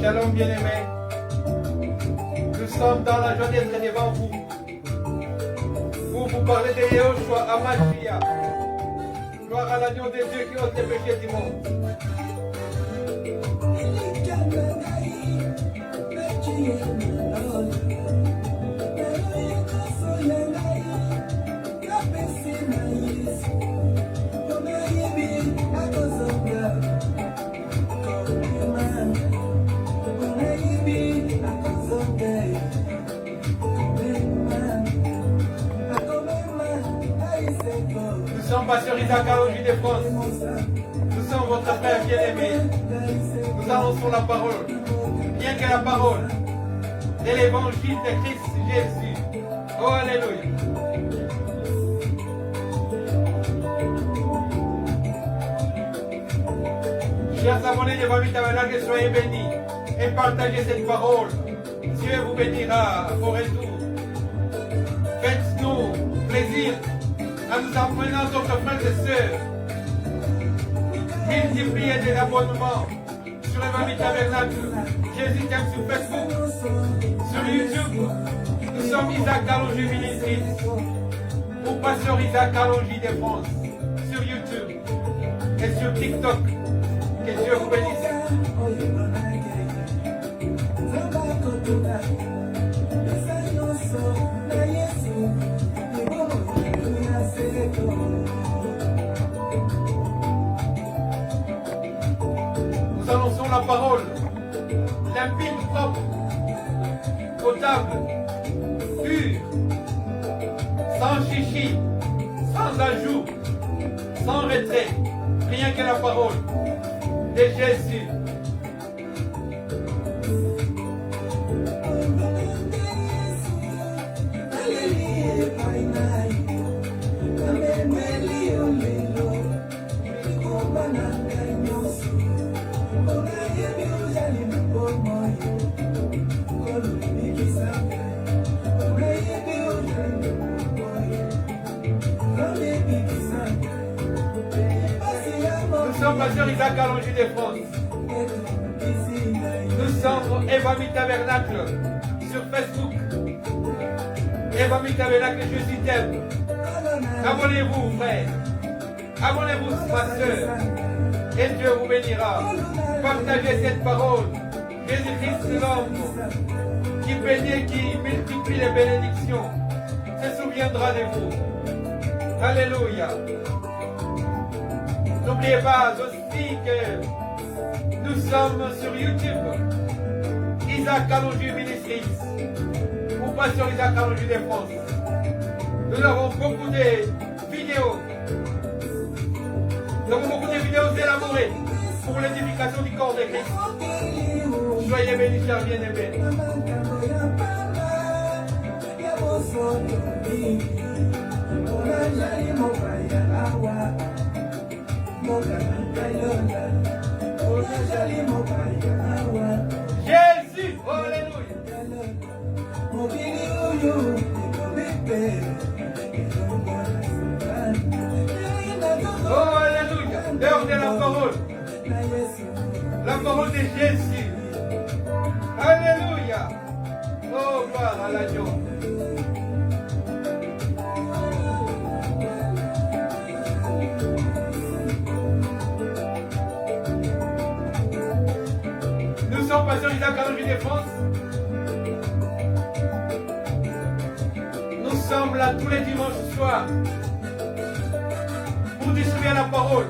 Shalom bien-aimés. Nous sommes dans la joie d'être devant vous. Pour vous parler de Yahushua Hamashiach. Gloire à l'agneau de Dieu qui ôte les péchés du monde. Nous sommes pasteurs Isaac Aloji de France. Nous sommes votre frère bien-aimé. Nous annonçons la parole. Bien que la parole de l'évangile de Christ Jésus. Oh, alléluia. Chers abonnés de Famille Tabernacle, soyez bénis et partagez cette parole. Dieu vous bénira au retour. Faites-nous plaisir en nous apprenant d'autres frères et sœurs. Multipliez des abonnements sur le Famille Tabernacle. Jésus t'aime sur Facebook, sur YouTube. Nous sommes Isaac Aloji Ministries ou Pasteur Isaac Aloji de France sur YouTube et sur TikTok. Que Dieu vous bénisse. Nous annonçons la parole, limpide, propre, potable, pure, sans chichi, sans ajout, sans retrait, rien que la parole de Jésus. Nous sommes Pasteur Isaac Aloji de France. Nous sommes Evami Tabernacle sur Facebook. Evami Tabernacle, Jésus t'aime. Abonnez-vous, frère. Abonnez-vous, ma soeur. Et Dieu vous bénira. Partagez cette parole. Jésus-Christ, l'homme qui bénit, qui multiplie les bénédictions, se souviendra de vous. Alléluia. N'oubliez pas aussi que nous sommes sur YouTube, Isaac Aloji Ministries, ou Pasteur Isaac Aloji de France. Nous avons beaucoup de vidéos. Nous avons beaucoup de vidéos élaborées pour l'édification du corps de Christ. Soyez bénis, chers bien-aimés. Jésus, alléluia. Oh, alléluia. L'heure de la parole. La parole de Jésus. Alléluia. Oh, gloire à l'agneau. Nous sommes Pasteur Isaac Aloji de France. Nous sommes là tous les dimanches soirs pour distribuer la parole.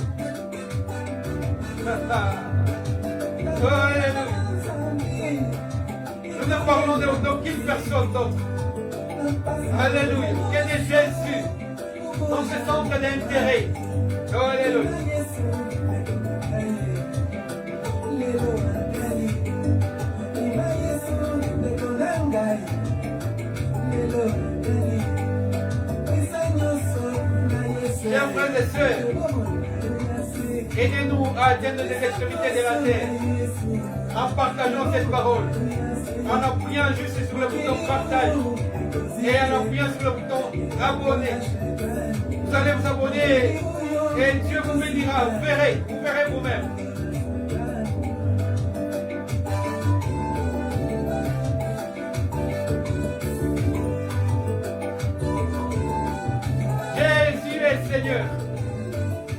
Oh, alléluia. Nous ne parlons d'aucune personne d'autre. Alléluia. Que de Jésus dans ce centre d'intérêt. Oh, alléluia. Chers frères et sœurs, aidez-nous à atteindre les extrémités de la terre en partageant cette parole, en appuyant juste sur le bouton partage et en appuyant sur le bouton abonner. Vous allez vous abonner et Dieu vous bénira. Vous verrez vous-même.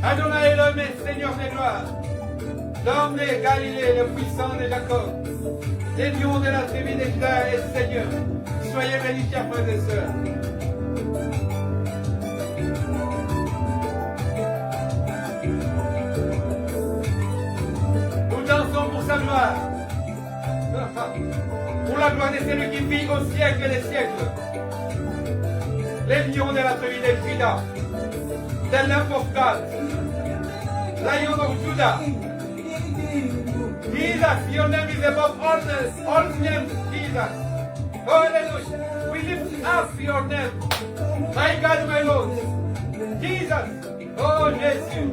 Adonai Elohim, Seigneur des gloires, l'homme de Galilée, le puissant de Jacob, les lions de la tribu de Juda et Seigneur, soyez bénis, chers frères et sœurs. Nous dansons pour sa gloire, pour la gloire de celui qui vit au siècle des siècles. Les lions de la tribu de Juda, the Lamb of God, Lion of Judah. Jesus, your name is above all names, Jesus. Hallelujah. We lift up your name. My God, my Lord. Jesus. Oh, Jésus.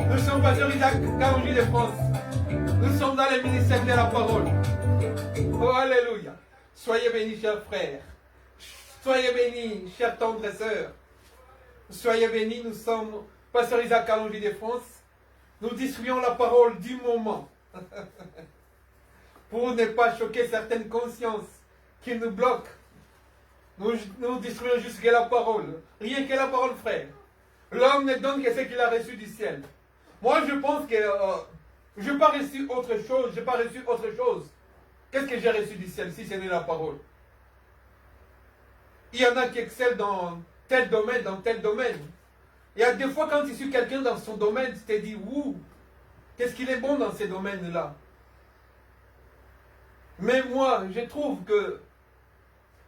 Nous sommes Pasteur Isaac Karouji de France. Nous sommes dans le ministère de la parole. Oh, alléluia. Soyez bénis, chers frères. Soyez bénis, chers tendres sœurs. Soyez bénis, nous sommes Pasteur Isaac Karouji de France. Nous distribuons la parole du moment. Pour ne pas choquer certaines consciences qui nous bloquent. Nous distribuons juste que la parole. Rien que la parole, frère. L'homme ne donne que ce qu'il a reçu du ciel. Moi, je pense que je n'ai pas reçu autre chose. Je n'ai pas reçu autre chose. Qu'est-ce que j'ai reçu du ciel si ce n'est la parole? Il y en a qui excellent dans tel domaine, dans tel domaine. Il y a des fois quand tu suis quelqu'un dans son domaine, tu te dis, ouh, qu'est-ce qu'il est bon dans ces domaines-là. Mais moi, je trouve que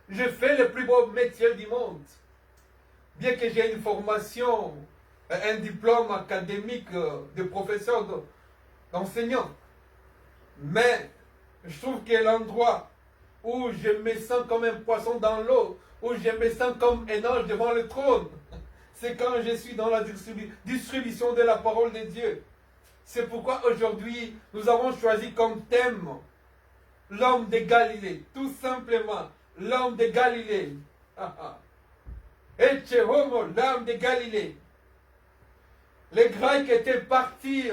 je fais le plus beau métier du monde. Bien que j'ai une formation, un diplôme académique de professeur, d'enseignant. Mais je trouve que l'endroit où je me sens comme un poisson dans l'eau, où je me sens comme un ange devant le trône, c'est quand je suis dans la distribution de la parole de Dieu. C'est pourquoi aujourd'hui, nous avons choisi comme thème l'homme de Galilée. Tout simplement, l'homme de Galilée. Ecce homo, l'homme de Galilée. Les Grecs étaient partis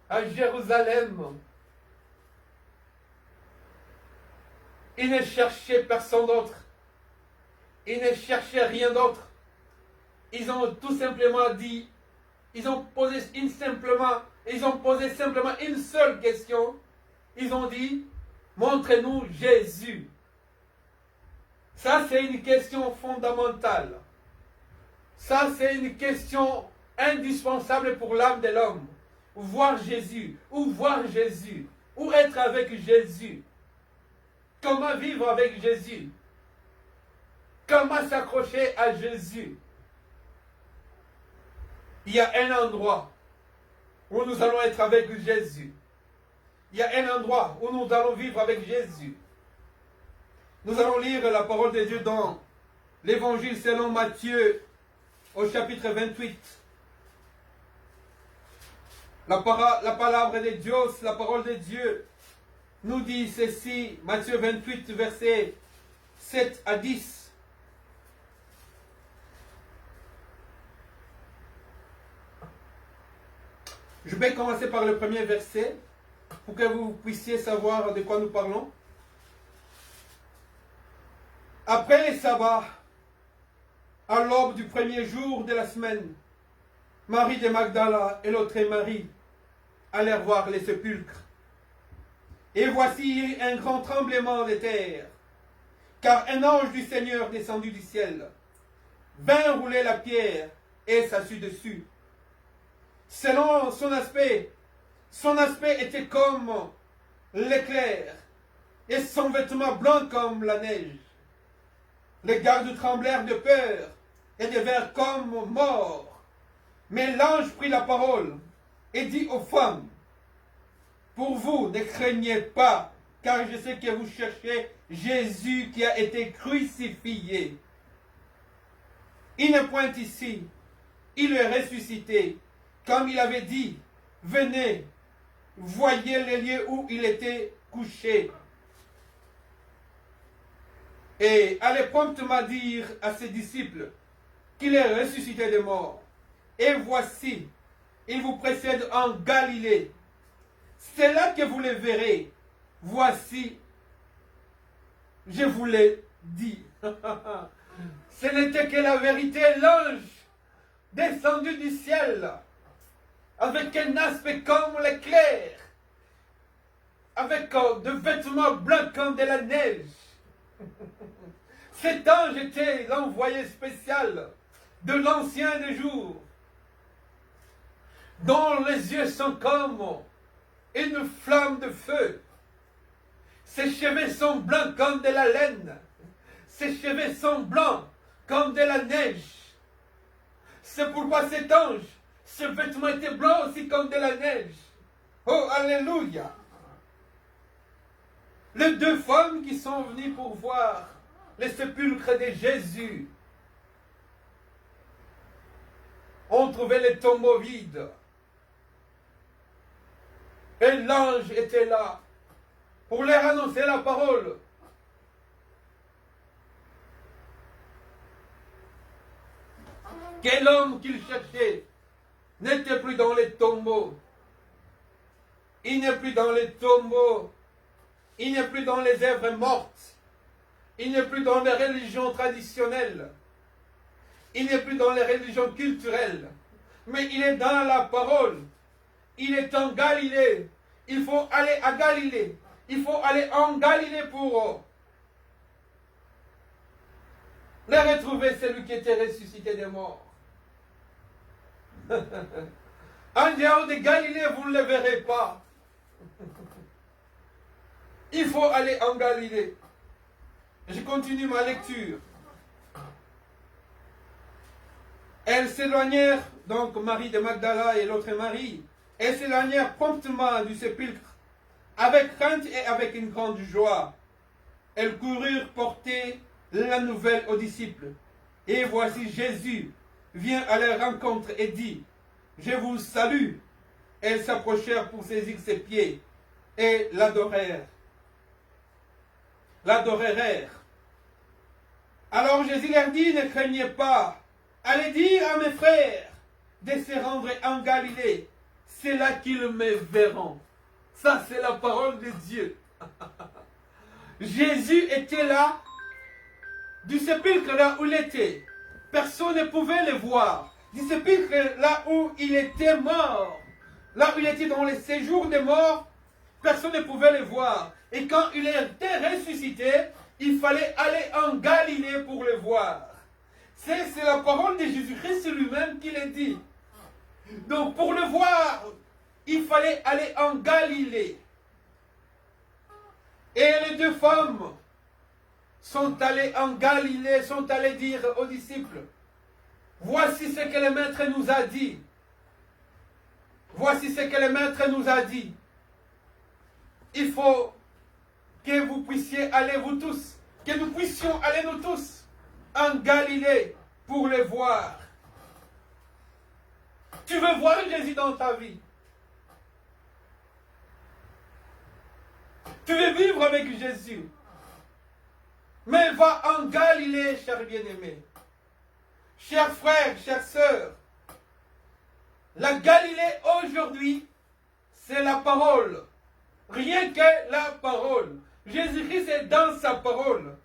à Jérusalem. Ils ne cherchaient personne d'autre. Ils ne cherchaient rien d'autre. Ils ont tout simplement dit, ils ont posé simplement une seule question. Ils ont dit, montrez-nous Jésus. Ça, c'est une question fondamentale. Ça, c'est une question indispensable pour l'âme de l'homme. Voir Jésus, ou voir Jésus, ou être avec Jésus. Comment vivre avec Jésus? Comment s'accrocher à Jésus? Il y a un endroit où nous allons être avec Jésus. Il y a un endroit où nous allons vivre avec Jésus. Nous allons lire la parole de Dieu dans l'Évangile selon Matthieu au chapitre 28. La parole de Dieu, la parole de Dieu nous dit ceci, Matthieu 28, versets 7 à 10. Je vais commencer par le premier verset pour que vous puissiez savoir de quoi nous parlons. Après les sabbats, à l'aube du premier jour de la semaine, Marie de Magdala et l'autre Marie allèrent voir les sépulcres. Et voici un grand tremblement de terre, car un ange du Seigneur descendu du ciel vint rouler la pierre et s'assit dessus. Selon son aspect était comme l'éclair et son vêtement blanc comme la neige. Les gardes tremblèrent de peur et devinrent comme morts. Mais l'ange prit la parole et dit aux femmes, pour vous, ne craignez pas, car je sais que vous cherchez Jésus qui a été crucifié. Il n'est point ici, il est ressuscité, comme il avait dit, venez, voyez les lieux où il était couché. Et allez promptement dire à ses disciples qu'il est ressuscité des morts. Et voici, il vous précède en Galilée. C'est là que vous le verrez. Voici, je vous l'ai dit. Ce n'était que la vérité, l'ange descendu du ciel, avec un aspect comme l'éclair, avec de vêtements blancs comme de la neige. Cet ange était l'envoyé spécial de l'ancien des jours, dont les yeux sont comme une flamme de feu. Ses cheveux sont blancs comme de la laine. Ses cheveux sont blancs comme de la neige. C'est pourquoi cet ange, ses vêtements étaient blancs aussi comme de la neige. Oh, alléluia! Les deux femmes qui sont venues pour voir le sépulcre de Jésus ont trouvé les tombeaux vides. Et l'ange était là pour leur annoncer la parole. Que l'homme qu'il cherchait n'était plus dans les tombeaux. Il n'est plus dans les tombeaux. Il n'est plus dans les œuvres mortes. Il n'est plus dans les religions traditionnelles. Il n'est plus dans les religions culturelles. Mais il est dans la parole. Il est en Galilée. Il faut aller à Galilée. Il faut aller en Galilée pour le retrouver, celui qui était ressuscité des morts. En dehors de Galilée, vous ne le verrez pas. Il faut aller en Galilée. Je continue ma lecture. Elles s'éloignèrent, donc Marie de Magdala et l'autre Marie, elles s'éloignèrent promptement du sépulcre, avec crainte et avec une grande joie. Elles coururent porter la nouvelle aux disciples. Et voici Jésus vient à leur rencontre et dit, « Je vous salue. » Elles s'approchèrent pour saisir ses pieds et l'adorèrent. Alors Jésus leur dit, « Ne craignez pas. Allez dire à mes frères de se rendre en Galilée. C'est là qu'ils me verront. » Ça, c'est la parole de Dieu. Jésus était là, du sépulcre là où il était. Personne ne pouvait le voir. Du sépulcre là où il était mort, là où il était dans les séjours des morts, personne ne pouvait le voir. Et quand il était ressuscité, il fallait aller en Galilée pour le voir. C'est la parole de Jésus-Christ lui-même qui l'a dit. Donc pour le voir, il fallait aller en Galilée. Et les deux femmes sont allées en Galilée, sont allées dire aux disciples, « Voici ce que le Maître nous a dit. Voici ce que le Maître nous a dit. Il faut que vous puissiez aller vous tous, que nous puissions aller nous tous en Galilée pour le voir. » Tu veux voir Jésus dans ta vie? Tu veux vivre avec Jésus? Mais va en Galilée, cher bien-aimé. Chers frères, chères sœurs, la Galilée aujourd'hui, c'est la parole. Rien que la parole. Jésus-Christ est dans sa parole.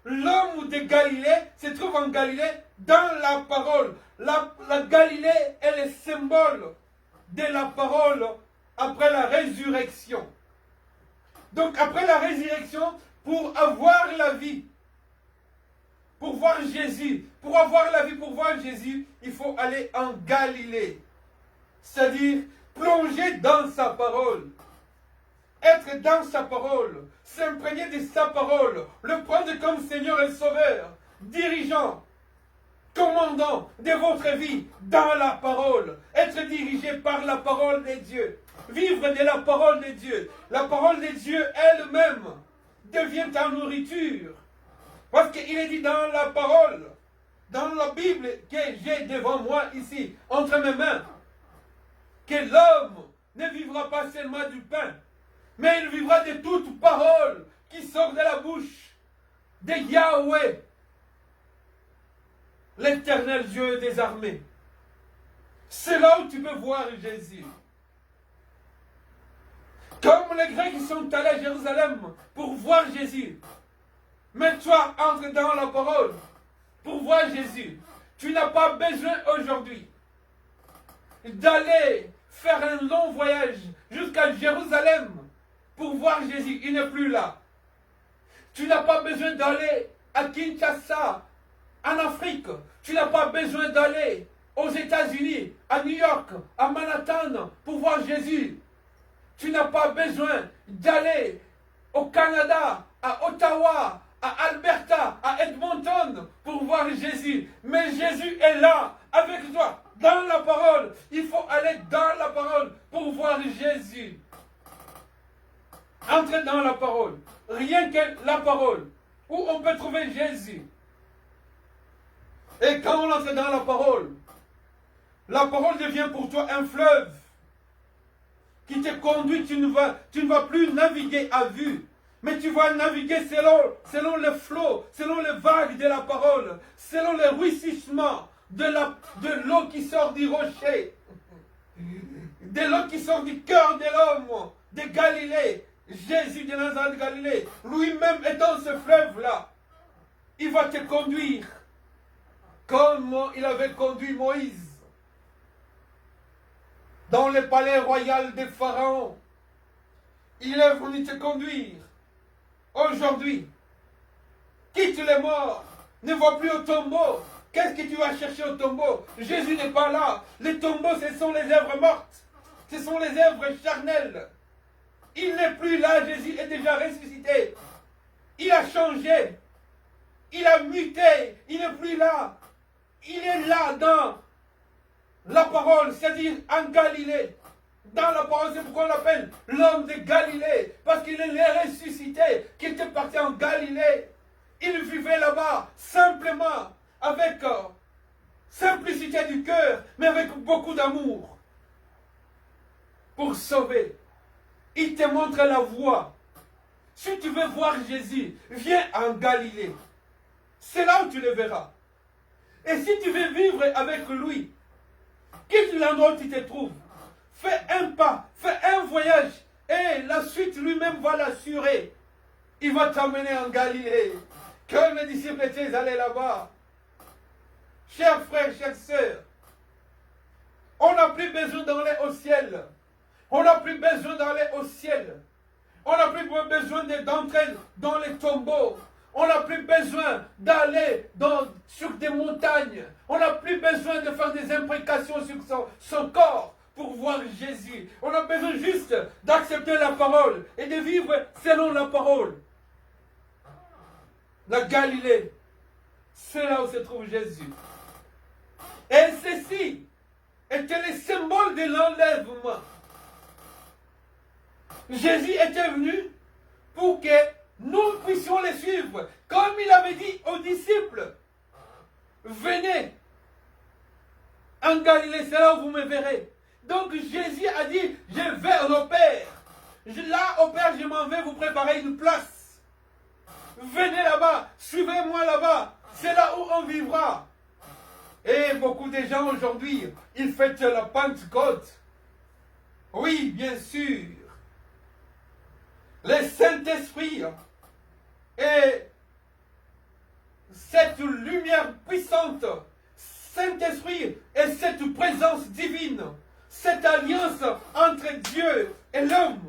L'homme de Galilée se trouve en Galilée dans la parole. La Galilée est le symbole de la parole après la résurrection. Donc après la résurrection, pour avoir la vie, pour voir Jésus, pour avoir la vie, pour voir Jésus, il faut aller en Galilée. C'est-à-dire plonger dans sa parole. Être dans sa parole, s'imprégner de sa parole, le prendre comme Seigneur et Sauveur, dirigeant, commandant de votre vie dans la parole, être dirigé par la parole de Dieu, vivre de la parole de Dieu. La parole de Dieu elle-même devient ta nourriture. Parce qu'il est dit dans la parole, dans la Bible que j'ai devant moi ici, entre mes mains, que l'homme ne vivra pas seulement du pain, mais il vivra de toute parole qui sort de la bouche de Yahweh. l'Éternel Dieu des armées. C'est là où tu peux voir Jésus. Comme les Grecs qui sont allés à Jérusalem pour voir Jésus. Mais toi, entre dans la parole pour voir Jésus. Tu n'as pas besoin aujourd'hui d'aller faire un long voyage jusqu'à Jérusalem pour voir Jésus. Il n'est plus là. Tu n'as pas besoin d'aller à Kinshasa, en Afrique. Tu n'as pas besoin d'aller aux États-Unis, à New York, à Manhattan pour voir Jésus. Tu n'as pas besoin d'aller au Canada, à Ottawa, à Alberta, à Edmonton pour voir Jésus. Mais Jésus est là, avec toi, dans la parole. Il faut aller dans la parole pour voir Jésus. Entrez dans la parole. Rien que la parole, où on peut trouver Jésus. Et quand on entre dans la parole devient pour toi un fleuve qui te conduit. Tu ne vas plus naviguer à vue, mais tu vas naviguer selon le flot, selon les vagues de la parole, selon le ruississement de l'eau qui sort du rocher, de l'eau qui sort du cœur de l'homme, de Galilée. Jésus de Nazareth de Galilée, lui-même est dans ce fleuve-là. Il va te conduire comme il avait conduit Moïse dans le palais royal des pharaons. Il est venu te conduire. Aujourd'hui, quitte les morts, ne va plus au tombeau. Qu'est-ce que tu vas chercher au tombeau? Jésus n'est pas là. Les tombeaux, ce sont les œuvres mortes. Ce sont les œuvres charnelles. Il n'est plus là, Jésus est déjà ressuscité. Il a changé. Il a muté. Il n'est plus là. Il est là dans la parole, c'est-à-dire en Galilée. Dans la parole, c'est pourquoi on l'appelle l'homme de Galilée. Parce qu'il est ressuscité, qu'il était parti en Galilée. Il vivait là-bas simplement, avec simplicité du cœur, mais avec beaucoup d'amour. Pour sauver. Il te montre la voie. Si tu veux voir Jésus, viens en Galilée. C'est là où tu le verras. Et si tu veux vivre avec lui, quitte l'endroit où tu te trouves, fais un pas, fais un voyage, et la suite lui-même va l'assurer. Il va t'amener en Galilée. Comme les disciples étaient allés là-bas. Chers frères, chères sœurs, on n'a plus besoin d'aller au ciel. On n'a plus besoin d'aller au ciel. On n'a plus besoin d'entrer dans les tombeaux. On n'a plus besoin d'aller sur des montagnes. On n'a plus besoin de faire des imprécations sur son corps pour voir Jésus. On a besoin juste d'accepter la parole et de vivre selon la parole. La Galilée, c'est là où se trouve Jésus. Et ceci était le symbole de l'enlèvement. Jésus était venu pour que nous puissions les suivre. Comme il avait dit aux disciples, venez en Galilée, c'est là où vous me verrez. Donc Jésus a dit, je vais au Père. Là, au Père, je m'en vais vous préparer une place. Venez là-bas, suivez-moi là-bas. C'est là où on vivra. Et beaucoup de gens aujourd'hui, ils fêtent la Pentecôte. Oui, bien sûr. Le Saint-Esprit et cette lumière puissante, Saint-Esprit et cette présence divine, cette alliance entre Dieu et l'homme.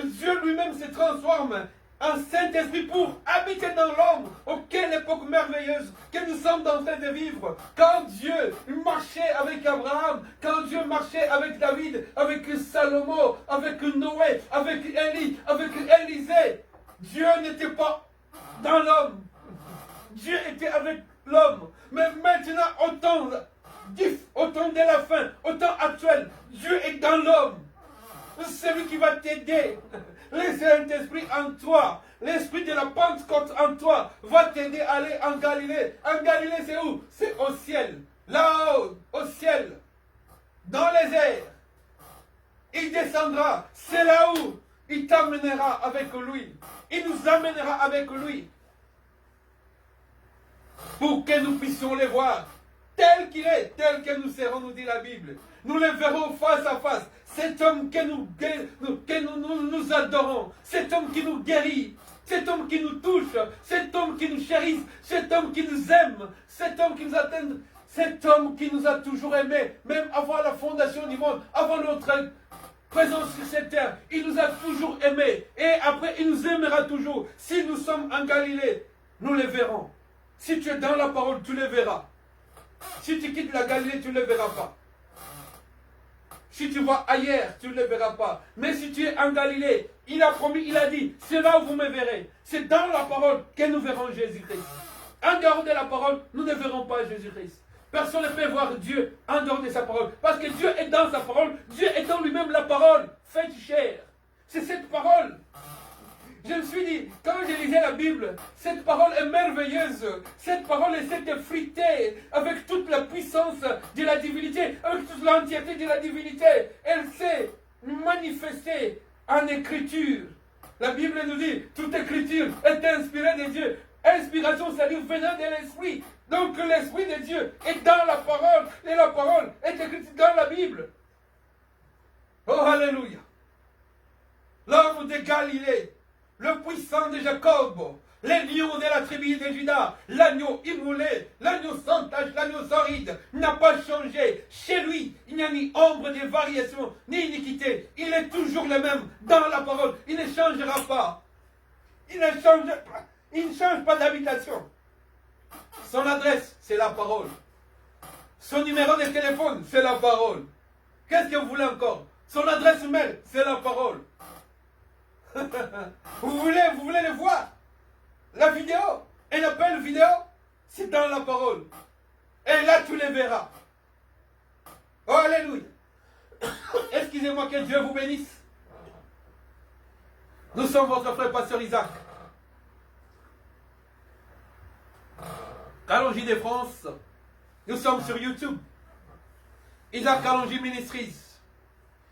Dieu lui-même se transforme en Saint-Esprit pour habiter dans l'homme. Oh, quelle époque merveilleuse que nous sommes en train de vivre. Quand Dieu marchait avec Abraham, quand Dieu marchait avec David, avec Salomon, avec Noé, avec Élie, avec Élisée, Dieu n'était pas dans l'homme. Dieu était avec l'homme. Mais maintenant, au temps de la fin, au temps actuel, Dieu est dans l'homme. C'est lui qui va t'aider. Le Saint-Esprit en toi, l'esprit de la Pentecôte en toi, va t'aider à aller en Galilée. En Galilée, c'est où? C'est au ciel. Là-haut, au ciel. Dans les airs. Il descendra. C'est là où il t'amènera avec lui. Il nous amènera avec lui. Pour que nous puissions les voir. tel qu'il est, tel que nous serons, nous dit la Bible. Nous le verrons face à face. Cet homme que nous adorons, cet homme qui nous guérit, cet homme qui nous touche, cet homme qui nous chérit, cet homme qui nous aime, cet homme qui nous atteint, cet homme qui nous a toujours aimés, même avant la fondation du monde, avant notre présence sur cette terre. Il nous a toujours aimés et après il nous aimera toujours. Si nous sommes en Galilée, nous les verrons. Si tu es dans la parole, tu les verras. Si tu quittes la Galilée, tu ne les verras pas. Si tu vas ailleurs, tu ne le verras pas. Mais si tu es en Galilée, il a promis, il a dit, c'est là où vous me verrez. C'est dans la parole que nous verrons Jésus-Christ. En dehors de la parole, nous ne verrons pas Jésus-Christ. Personne ne peut voir Dieu en dehors de sa parole. Parce que Dieu est dans sa parole. Dieu est dans lui-même la parole. Faite chair. C'est cette parole. Je me suis dit, quand je lisais la Bible, cette parole est merveilleuse. Cette parole est cette effritée avec toute la puissance de la divinité, avec toute l'entièreté de la divinité. Elle s'est manifestée en écriture. La Bible nous dit, toute écriture est inspirée de Dieu. Inspiration, c'est-à-dire venant de l'Esprit. Donc l'Esprit de Dieu est dans la parole. Et la parole est écrite dans la Bible. Oh, alléluia. L'homme de Galilée, le puissant de Jacob, les lions de la tribu de Juda, l'agneau immolé, l'agneau sans tache, l'agneau sans ride, n'a pas changé. Chez lui, il n'y a ni ombre de variation, ni iniquité. Il est toujours le même dans la parole. Il ne changera pas. Il ne change pas d'habitation. Son adresse, c'est la parole. Son numéro de téléphone, c'est la parole. Qu'est-ce que vous voulez encore? Son adresse mail, c'est la parole. Vous voulez le voir? La vidéo, un appel vidéo, c'est dans la parole. Et là, tu les verras. Oh, alléluia. Excusez-moi, que Dieu vous bénisse. Nous sommes votre frère pasteur Isaac. Kalonji de France. Nous sommes sur YouTube. Isaac Kalonji Ministries.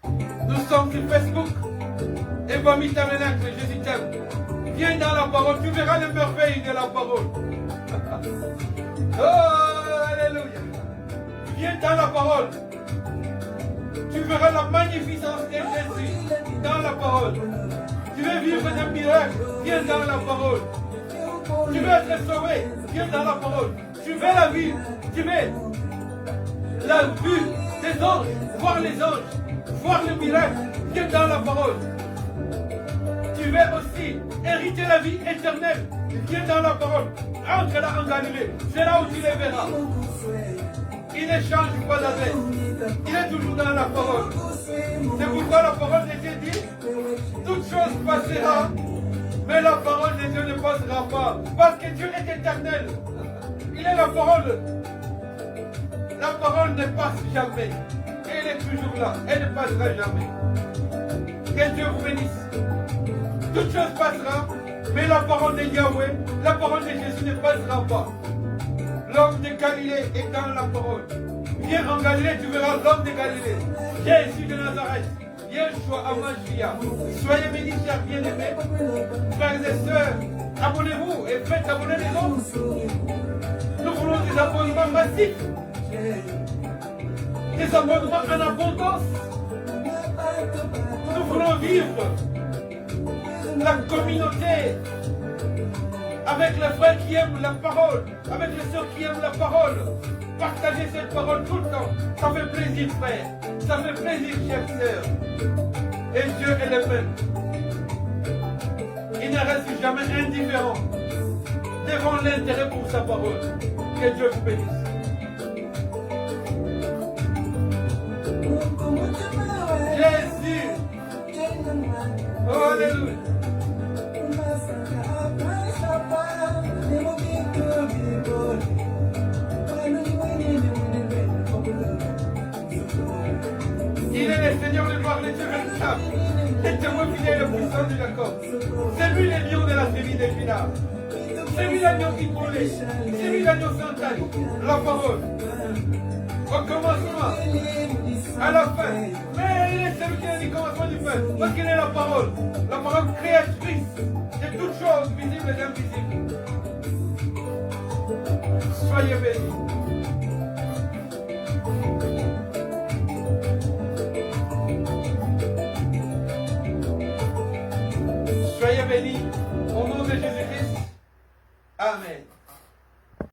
Nous sommes sur Facebook. Et Bami Tabernacle, Jésus t'aime. Viens dans la parole, tu verras les merveilles de la parole. Oh, alléluia. Viens dans la parole. Tu verras la magnificence de Jésus dans la parole. Tu veux vivre des miracles, viens dans la parole. Tu veux être sauvé, viens dans la parole. Tu veux la vie, tu veux la vue des anges, voir les anges, voir le miracle, viens dans la parole. Tu veux aussi hériter la vie éternelle, viens dans la parole. Entre là en Galilée, c'est là où tu les verras. Il ne change pas d'adresse, il est toujours dans la parole. C'est pourquoi la parole de Dieu dit, toute chose passera, mais la parole de Dieu ne passera pas. Parce que Dieu est éternel. Il est la parole. La parole ne passe jamais. Et elle est toujours là. Elle ne passera jamais. Que Dieu vous bénisse. Toute chose passera, mais la parole de Yahweh, la parole de Jésus ne passera pas. L'homme de Galilée est dans la parole. Viens en Galilée, tu verras l'homme de Galilée. Jésus de Nazareth. Yeshua Amashia. Soyez bénis, chers bien-aimés. Frères et sœurs, abonnez-vous et faites abonner les autres. Nous voulons des abonnements massifs. Des abonnements en abondance. Nous voulons vivre la communauté avec les frères qui aiment la parole, avec les sœurs qui aiment la parole. Partagez cette parole tout le temps. Ça fait plaisir, frère. Ça fait plaisir, chère sœur. Et Dieu est le même. Il ne reste jamais indifférent devant l'intérêt pour sa parole. Que Dieu vous bénisse. Jésus. Oh, alléluia. Il est le Seigneur de gloire, le Dieu véritable, le témoin fidèle et puissant de Jacob. C'est lui le lion de la tribu de Juda. C'est lui l'agneau qui coulait. C'est lui l'agneau sans taille. La parole. Au commencement, à la fin. Mais il est celui qui a dit commencement du fin. Parce qu'il est la parole. La parole créatrice de toutes choses visibles et invisibles. Soyez bénis. est béni. Au nom de Jésus-Christ. Amen.